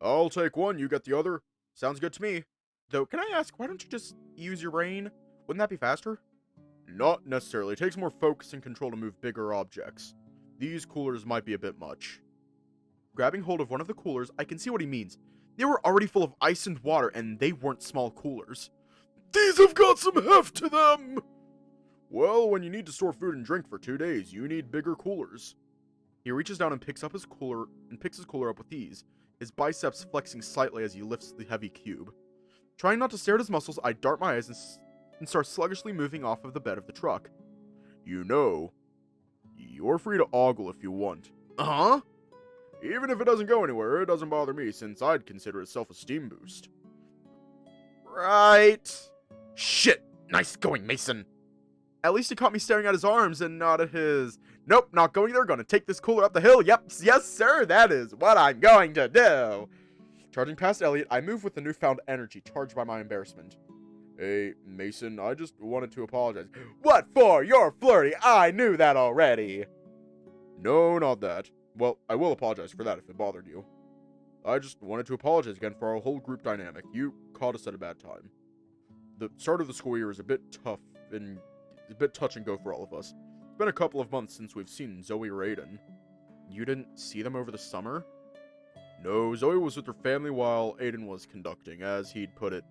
S1: I'll take one, you get the other. Sounds good to me. Though, can I ask, why don't you just use your brain? Wouldn't that be faster? Not necessarily. It takes more focus and control to move bigger objects. These coolers might be a bit much. Grabbing hold of one of the coolers, I can see what he means. They were already full of ice and water, and they weren't small coolers. These have got some heft to them! Well, when you need to store food and drink for 2 days, you need bigger coolers. He reaches down and picks his cooler up with ease, his biceps flexing slightly as he lifts the heavy cube. Trying not to stare at his muscles, I dart my eyes and start sluggishly moving off of the bed of the truck. You know, you're free to ogle if you want. Uh-huh? Even if it doesn't go anywhere, it doesn't bother me, since I'd consider it a self-esteem boost. Right. Shit! Nice going, Mason! At least he caught me staring at his arms and not at his... Nope, not going there. Gonna take this cooler up the hill. Yep, yes sir, that is what I'm going to do. Charging past Elliot, I move with the newfound energy charged by my embarrassment. Hey, Mason, I just wanted to apologize. What for? You're flirty. I knew that already. No, not that. Well, I will apologize for that if it bothered you. I just wanted to apologize again for our whole group dynamic. You caught us at a bad time. The start of the school year is a bit tough and a bit touch and go for all of us. It's been a couple of months since we've seen Zoe or Aiden. You didn't see them over the summer? No, Zoe was with her family while Aiden was conducting, as he'd put it,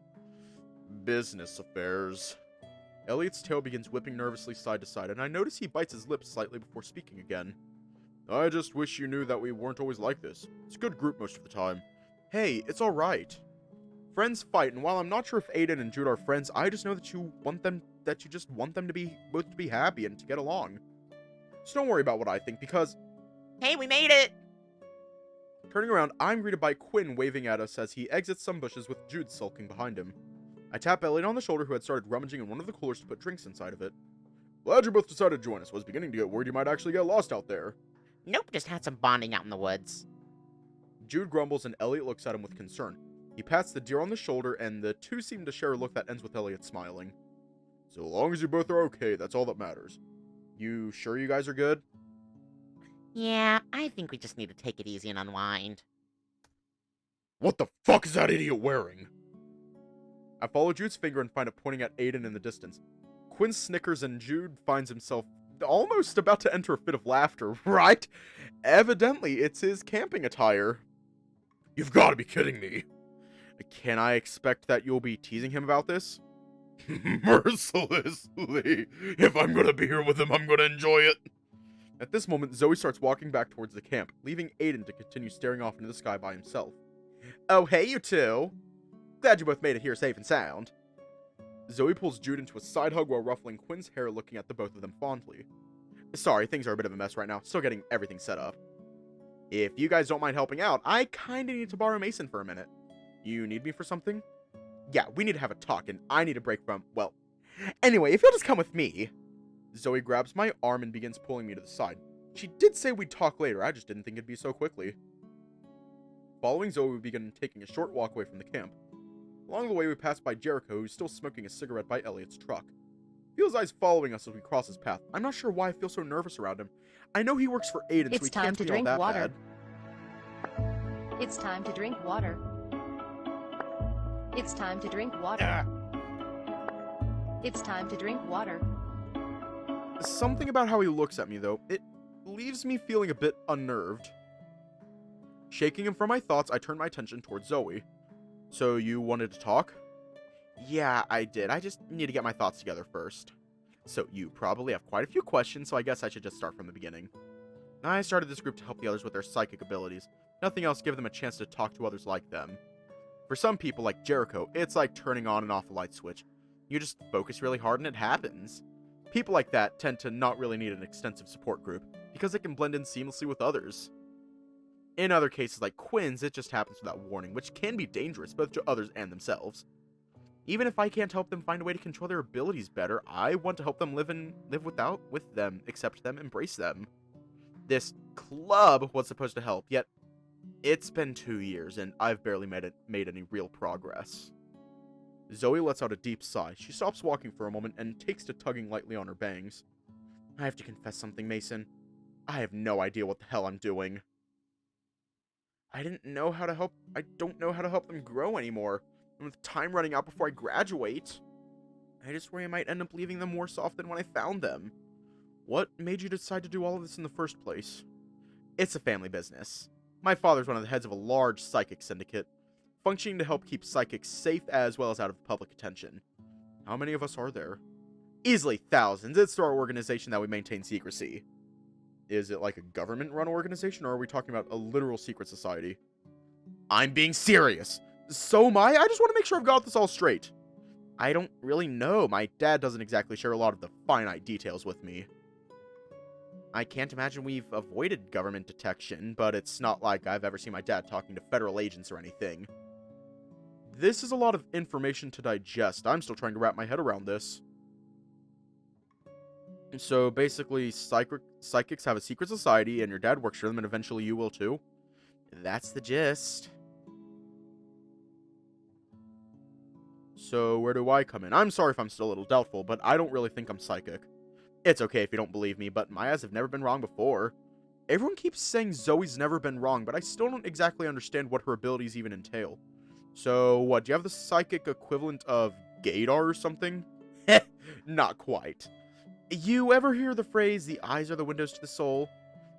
S1: business affairs. Elliot's tail begins whipping nervously side to side, and I notice he bites his lips slightly before speaking again. I just wish you knew that we weren't always like this. It's a good group most of the time. Hey, it's alright. Friends fight, and while I'm not sure if Aiden and Jude are friends, I just know that you just want them to be both to be happy and to get along. So don't worry about what I think, because...
S3: Hey, we made it!
S1: Turning around, I'm greeted by Quinn waving at us as he exits some bushes with Jude sulking behind him. I tap Elliot on the shoulder, who had started rummaging in one of the coolers to put drinks inside of it. Glad you both decided to join us. Was beginning to get worried you might actually get lost out there.
S3: Nope, just had some bonding out in the woods.
S1: Jude grumbles and Elliot looks at him with concern. He pats the deer on the shoulder, and the two seem to share a look that ends with Elliot smiling. So long as you both are okay, that's all that matters. You sure you guys are good?
S3: Yeah, I think we just need to take it easy and unwind.
S1: What the fuck is that idiot wearing? I follow Jude's finger and find it pointing at Aiden in the distance. Quinn snickers and Jude finds himself almost about to enter a fit of laughter, right? Evidently, it's his camping attire. You've got to be kidding me. Can I expect that you'll be teasing him about this? Mercilessly. If I'm gonna be here with him, I'm gonna enjoy it. At this moment, Zoe starts walking back towards the camp, leaving Aiden to continue staring off into the sky by himself. Oh, hey, you two. Glad you both made it here safe and sound. Zoe pulls Jude into a side hug while ruffling Quinn's hair, looking at the both of them fondly. Sorry, things are a bit of a mess right now. Still getting everything set up. If you guys don't mind helping out, I kinda need to borrow Mason for a minute. You need me for something? Yeah, we need to have a talk, and I need a break from, well... Anyway, if you'll just come with me... Zoe grabs my arm and begins pulling me to the side. She did say we'd talk later, I just didn't think it'd be so quickly. Following Zoe, we begin taking a short walk away from the camp. Along the way, we pass by Jericho, who's still smoking a cigarette by Elliot's truck. Feel his eyes following us as we cross his path. I'm not sure why I feel so nervous around him. I know he works for Aiden, so
S2: It's
S1: he
S2: time
S1: can't
S2: to
S1: be all
S2: drink
S1: that
S2: water.
S1: bad.
S2: It's time to drink water. It's time to drink water.
S1: Ah.
S2: It's time to drink water.
S1: Something about how he looks at me, though, it leaves me feeling a bit unnerved. Shaking him from my thoughts, I turn my attention towards Zoe. So you wanted to talk? Yeah, I did. I just need to get my thoughts together first. So you probably have quite a few questions, so I guess I should just start from the beginning. I started this group to help the others with their psychic abilities. Nothing else give them a chance to talk to others like them. For some people, like Jericho, it's like turning on and off a light switch. You just focus really hard and it happens. People like that tend to not really need an extensive support group, because they can blend in seamlessly with others. In other cases like Quinn's, it just happens without warning, which can be dangerous both to others and themselves. Even if I can't help them find a way to control their abilities better, I want to help them live with them, accept them, embrace them. This club was supposed to help, yet it's been 2 years and I've barely made any real progress. Zoe lets out a deep sigh. She stops walking for a moment and takes to tugging lightly on her bangs. I have to confess something, Mason. I have no idea what the hell I'm doing. I don't know how to help them grow anymore. And with time running out before I graduate, I just worry I might end up leaving them worse off than when I found them. What made you decide to do all of this in the first place? It's a family business. My father's one of the heads of a large psychic syndicate, functioning to help keep psychics safe as well as out of public attention. How many of us are there? Easily thousands. It's through our organization that we maintain secrecy. Is it like a government-run organization, or are we talking about a literal secret society? I'm being serious! So am I? I just want to make sure I've got this all straight. I don't really know. My dad doesn't exactly share a lot of the finite details with me. I can't imagine we've avoided government detection, but it's not like I've ever seen my dad talking to federal agents or anything. This is a lot of information to digest. I'm still trying to wrap my head around this. So basically, psychics have a secret society, and your dad works for them, and eventually you will too. That's the gist. So where do I come in? I'm sorry if I'm still a little doubtful, but I don't really think I'm psychic. It's okay if you don't believe me, but my eyes have never been wrong before. Everyone keeps saying Zoe's never been wrong, but I still don't exactly understand what her abilities even entail. So what, do you have the psychic equivalent of gaydar or something? Heh, not quite. You ever hear the phrase, the eyes are the windows to the soul?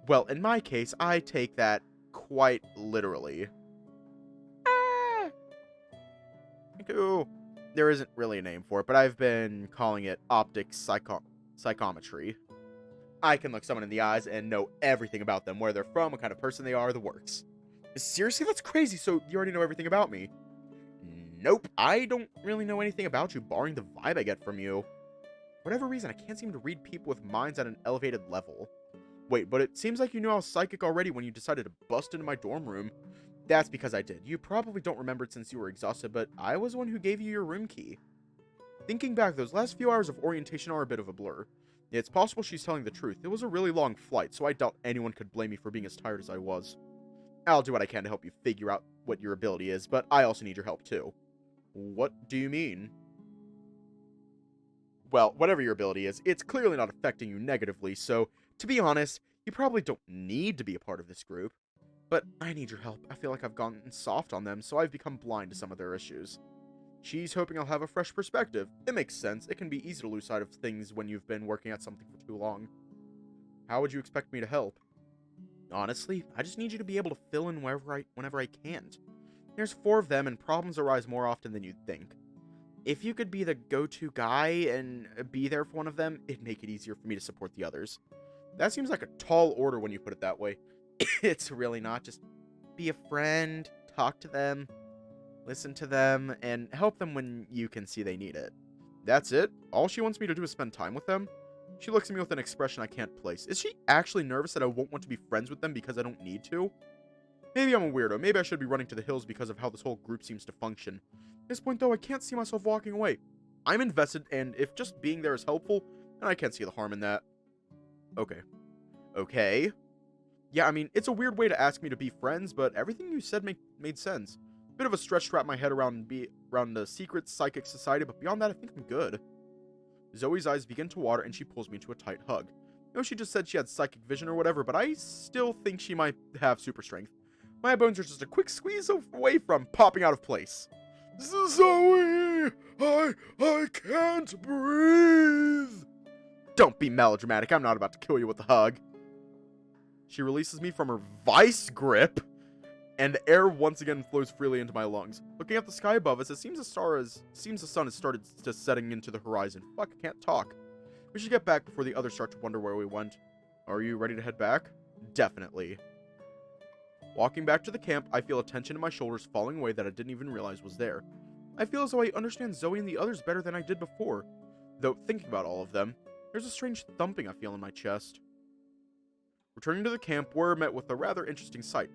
S1: Well, in my case, I take that quite literally. Cool. There isn't really a name for it, but I've been calling it optic psychometry. I can look someone in the eyes and know everything about them, where they're from, what kind of person they are, the works. Seriously, that's crazy, so you already know everything about me. Nope, I don't really know anything about you, barring the vibe I get from you. For whatever reason, I can't seem to read people with minds at an elevated level. Wait, but it seems like you knew I was psychic already when you decided to bust into my dorm room. That's because I did. You probably don't remember it since you were exhausted, but I was the one who gave you your room key. Thinking back, those last few hours of orientation are a bit of a blur. It's possible she's telling the truth. It was a really long flight, so I doubt anyone could blame me for being as tired as I was. I'll do what I can to help you figure out what your ability is, but I also need your help too. What do you mean? Well, whatever your ability is, it's clearly not affecting you negatively, so, to be honest, you probably don't need to be a part of this group. But I need your help. I feel like I've gotten soft on them, so I've become blind to some of their issues. She's hoping I'll have a fresh perspective. It makes sense. It can be easy to lose sight of things when you've been working at something for too long. How would you expect me to help? Honestly, I just need you to be able to fill in whenever I can't. There's 4 of them, and problems arise more often than you'd think. If you could be the go-to guy and be there for one of them, it'd make it easier for me to support the others. That seems like a tall order when you put it that way. It's really not. Just be a friend, talk to them, listen to them, and help them when you can see they need it. That's it? All she wants me to do is spend time with them? She looks at me with an expression I can't place. Is she actually nervous that I won't want to be friends with them because I don't need to? Maybe I'm a weirdo. Maybe I should be running to the hills because of how this whole group seems to function. At this point, though, I can't see myself walking away. I'm invested, and if just being there is helpful, then I can't see the harm in that. Okay. Yeah, I mean, it's a weird way to ask me to be friends, but everything you said made sense. Bit of a stretch to wrap my head around the secret psychic society, but beyond that, I think I'm good. Zoe's eyes begin to water and she pulls me into a tight hug. I know she just said she had psychic vision or whatever, but I still think she might have super strength. My bones are just a quick squeeze away from popping out of place. Zoe! I can't breathe! Don't be melodramatic, I'm not about to kill you with a hug. She releases me from her vice grip, and air once again flows freely into my lungs. Looking at the sky above us, it seems the sun has started just setting into the horizon. Fuck, I can't talk. We should get back before the others start to wonder where we went. Are you ready to head back? Definitely. Walking back to the camp, I feel a tension in my shoulders falling away that I didn't even realize was there. I feel as though I understand Zoe and the others better than I did before. Though, thinking about all of them, there's a strange thumping I feel in my chest. Returning to the camp, we're met with a rather interesting sight.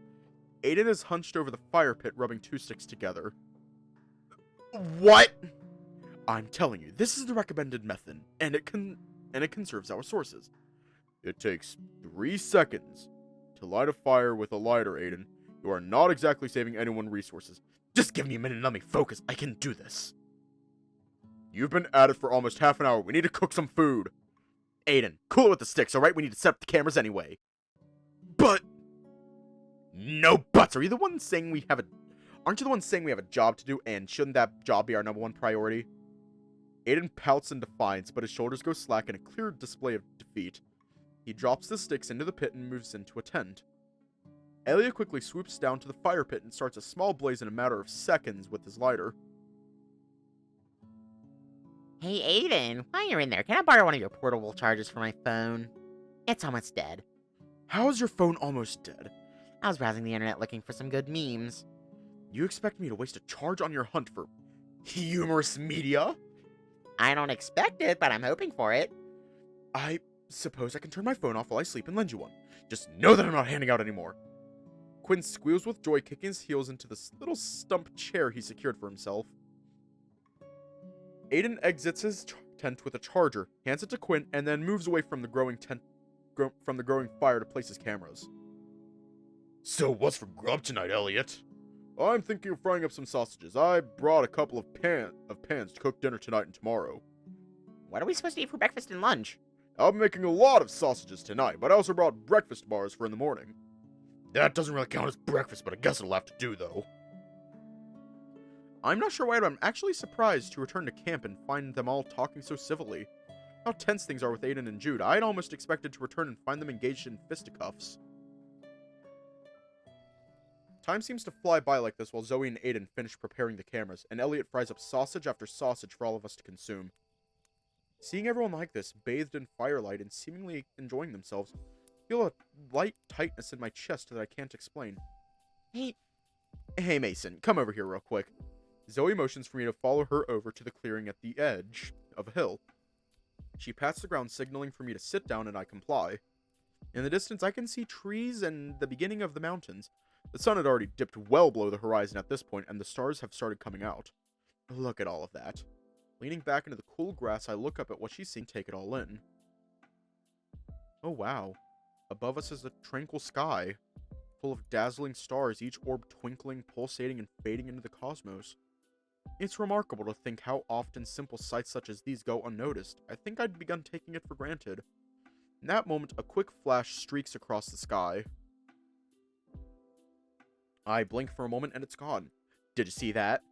S1: Aiden is hunched over the fire pit, rubbing two sticks together. What? I'm telling you, this is the recommended method, and it conserves our sources. It takes 3 seconds to light a fire with a lighter, Aiden. You are not exactly saving anyone resources. Just give me a minute and let me focus. I can do this. You've been at it for almost half an hour. We need to cook some food. Aiden, cool it with the sticks, alright? We need to set up the cameras anyway. But... No buts. Aren't you the one saying we have a job to do, and shouldn't that job be our #1 priority? Aiden pouts in defiance, but his shoulders go slack in a clear display of defeat. He drops the sticks into the pit and moves into a tent. Elliot quickly swoops down to the fire pit and starts a small blaze in a matter of seconds with his lighter.
S3: Hey, Aiden, while you're in there, can I borrow one of your portable chargers for my phone? It's almost dead.
S1: How is your phone almost dead?
S3: I was browsing the internet looking for some good memes.
S1: You expect me to waste a charge on your hunt for humorous media?
S3: I don't expect it, but I'm hoping for it.
S1: I suppose I can turn my phone off while I sleep and lend you one. Just know that I'm not handing out anymore. Quinn squeals with joy, kicking his heels into this little stump chair he secured for himself. Aiden exits his tent with a charger, hands it to Quinn, and then moves away from the growing fire to place his cameras. So what's for grub tonight, Elliot? I'm thinking of frying up some sausages. I brought a couple of pans to cook dinner tonight and tomorrow.
S3: What are we supposed to eat for breakfast and lunch?
S1: I'll be making a lot of sausages tonight, but I also brought breakfast bars for in the morning. That doesn't really count as breakfast, but I guess it'll have to do, though. I'm not sure why, but I'm actually surprised to return to camp and find them all talking so civilly. How tense things are with Aiden and Jude. I'd almost expected to return and find them engaged in fisticuffs. Time seems to fly by like this while Zoe and Aiden finish preparing the cameras, and Elliot fries up sausage after sausage for all of us to consume. Seeing everyone like this, bathed in firelight and seemingly enjoying themselves, I feel a light tightness in my chest that I can't explain. Hey Mason, come over here real quick. Zoe motions for me to follow her over to the clearing at the edge of a hill. She pats the ground, signaling for me to sit down, and I comply. In the distance, I can see trees and the beginning of the mountains. The sun had already dipped well below the horizon at this point, and the stars have started coming out. Look at all of that. Leaning back into the cool grass, I look up at what she's seeing, take it all in. Oh wow. Above us is a tranquil sky, full of dazzling stars, each orb twinkling, pulsating, and fading into the cosmos. It's remarkable to think how often simple sights such as these go unnoticed. I think I'd begun taking it for granted. In that moment, a quick flash streaks across the sky. I blink for a moment and it's gone. Did you see that?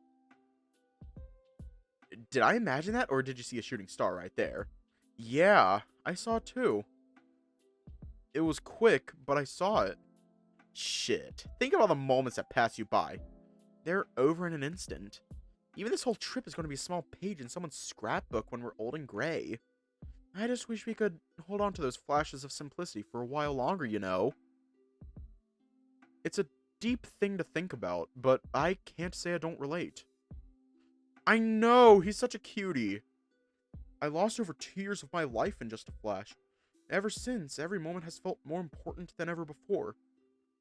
S1: Did I imagine that, or did you see a shooting star right there? Yeah, I saw it too. It was quick, but I saw it. Shit. Think of all the moments that pass you by. They're over in an instant. Even this whole trip is going to be a small page in someone's scrapbook when we're old and gray. I just wish we could hold on to those flashes of simplicity for a while longer, you know? It's a deep thing to think about, but I can't say I don't relate. I know, he's such a cutie. I lost over 2 years of my life in just a flash. Ever since, every moment has felt more important than ever before.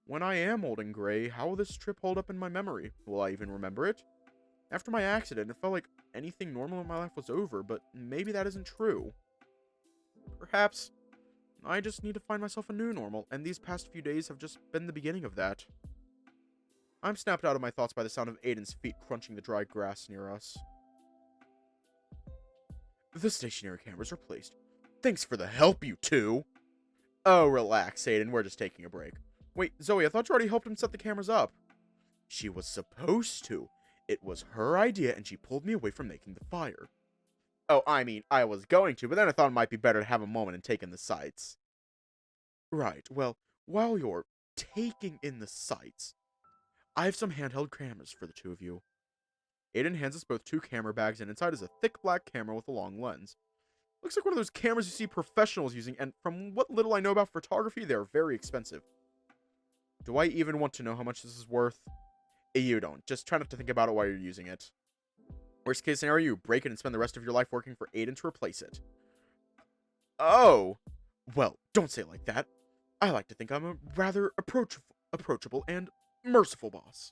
S1: When I am old and gray, how will this trip hold up in my memory? Will I even remember it? After my accident, it felt like anything normal in my life was over, but maybe that isn't true. Perhaps I just need to find myself a new normal, and these past few days have just been the beginning of that. I'm snapped out of my thoughts by the sound of Aiden's feet crunching the dry grass near us. The stationary cameras are placed. Thanks for the help, you two. Oh, relax, Aiden. We're just taking a break. Wait, Zoe, I thought you already helped him set the cameras up. She was supposed to. It was her idea, and she pulled me away from making the fire. Oh, I mean, I was going to, but then I thought it might be better to have a moment and take in the sights. Right, well, while you're taking in the sights, I have some handheld cameras for the two of you. Aiden hands us both 2 camera bags, and inside is a thick black camera with a long lens. Looks like one of those cameras you see professionals using, and from what little I know about photography, they're very expensive. Do I even want to know how much this is worth? You don't. Just try not to think about it while you're using it. Worst case scenario, you break it and spend the rest of your life working for Aiden to replace it. Oh! Well, don't say it like that. I like to think I'm a rather approachable and merciful boss.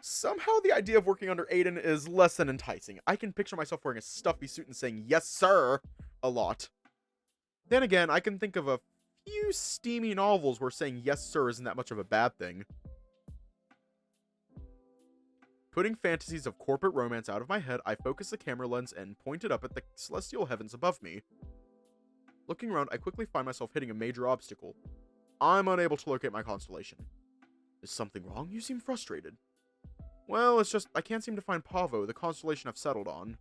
S1: Somehow the idea of working under Aiden is less than enticing. I can picture myself wearing a stuffy suit and saying, "Yes, sir," a lot. Then again, I can think of a few steamy novels where saying "yes, sir" isn't that much of a bad thing. Putting fantasies of corporate romance out of my head, I focus the camera lens and point it up at the celestial heavens above me. Looking around, I quickly find myself hitting a major obstacle. I'm unable to locate my constellation. Is something wrong? You seem frustrated. Well, it's just, I can't seem to find Pavo, the constellation I've settled on.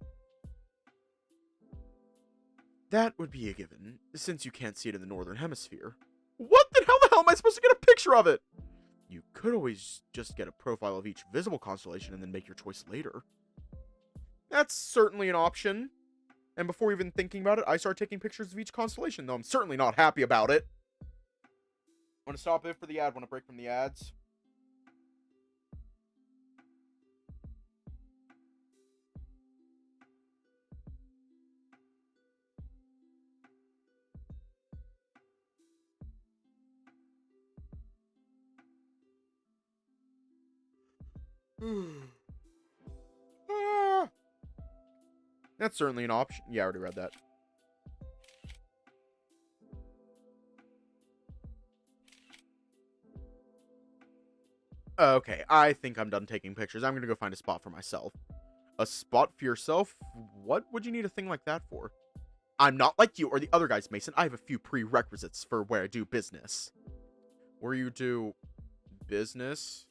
S1: That would be a given, since you can't see it in the northern hemisphere. What the hell am I supposed to get a picture of it? You could always just get a profile of each visible constellation and then make your choice later. That's certainly an option. And before even thinking about it, I start taking pictures of each constellation, though I'm certainly not happy about it. Want to stop it for the ad? Want to break from the ads? That's certainly an option. Yeah, I already read that. Okay, I think I'm done taking pictures. I'm gonna go find a spot for myself. A spot for yourself? What would you need a thing like that for? I'm not like you or the other guys, Mason. I have a few prerequisites for where I do business. Where you do business?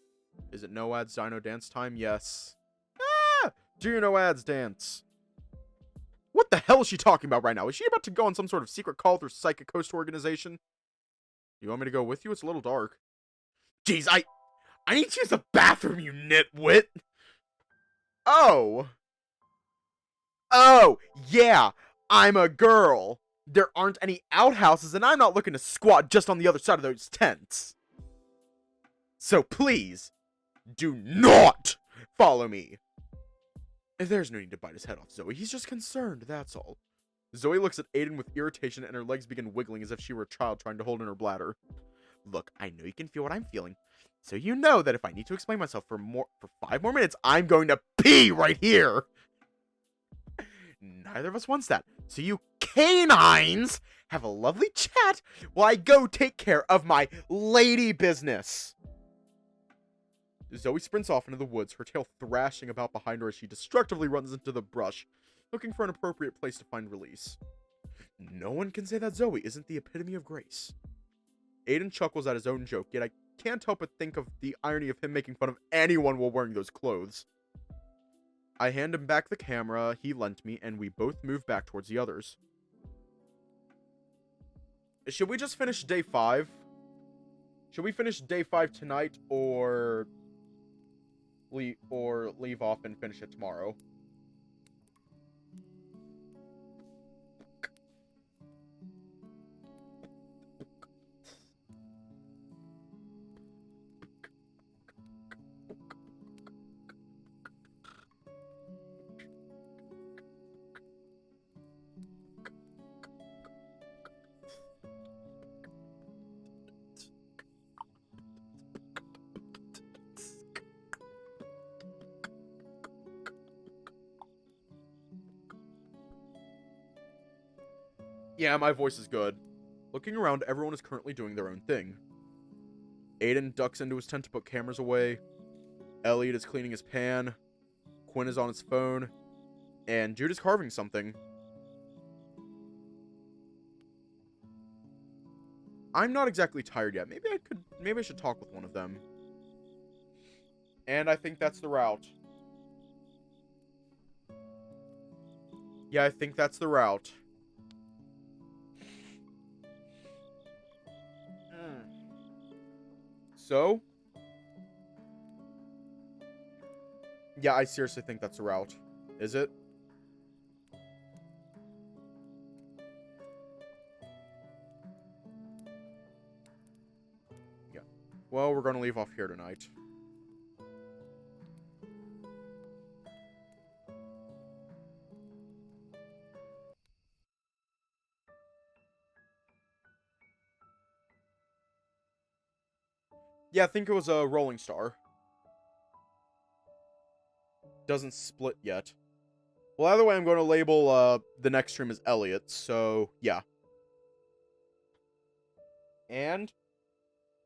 S1: Is it no ads dino dance time? Yes. Ah! Do your no ads dance. What the hell is she talking about right now? Is she about to go on some sort of secret call through Psychic Coast organization? You want me to go with you? It's a little dark. Jeez, I need to use the bathroom, you nitwit. Oh, yeah, I'm a girl. There aren't any outhouses, and I'm not looking to squat just on the other side of those tents. So please, do not follow me. There's no need to bite his head off, Zoe. He's just concerned, that's all. Zoe looks at Aiden with irritation, and her legs begin wiggling as if she were a child trying to hold in her bladder. Look, I know you can feel what I'm feeling, so you know that if I need to explain myself for 5 more minutes, I'm going to pee right here. Neither of us wants that, so you canines have a lovely chat while I go take care of my lady business. Zoe sprints off into the woods, her tail thrashing about behind her as she destructively runs into the brush, looking for an appropriate place to find release. No one can say that Zoe isn't the epitome of grace. Aiden chuckles at his own joke, yet I can't help but think of the irony of him making fun of anyone while wearing those clothes. I hand him back the camera he lent me, and we both move back towards the others. Should we just finish day 5? Should we finish day 5 tonight, or leave off and finish it tomorrow? Yeah, my voice is good. Looking around, everyone is currently doing their own thing. Aiden ducks into his tent to put cameras away. Elliot is cleaning his pan. Quinn is on his phone. And Jude is carving something. I'm not exactly tired yet. Maybe I should talk with one of them. And I think that's the route. Yeah, I think that's the route. So? Yeah, I seriously think that's the route. Is it? Yeah. Well, we're gonna leave off here tonight. Yeah, I think it was a Rolling Star. Doesn't split yet. Well, either way, I'm going to label the next stream as Elliot, so yeah. And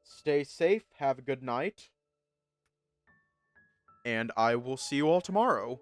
S1: stay safe, have a good night, and I will see you all tomorrow.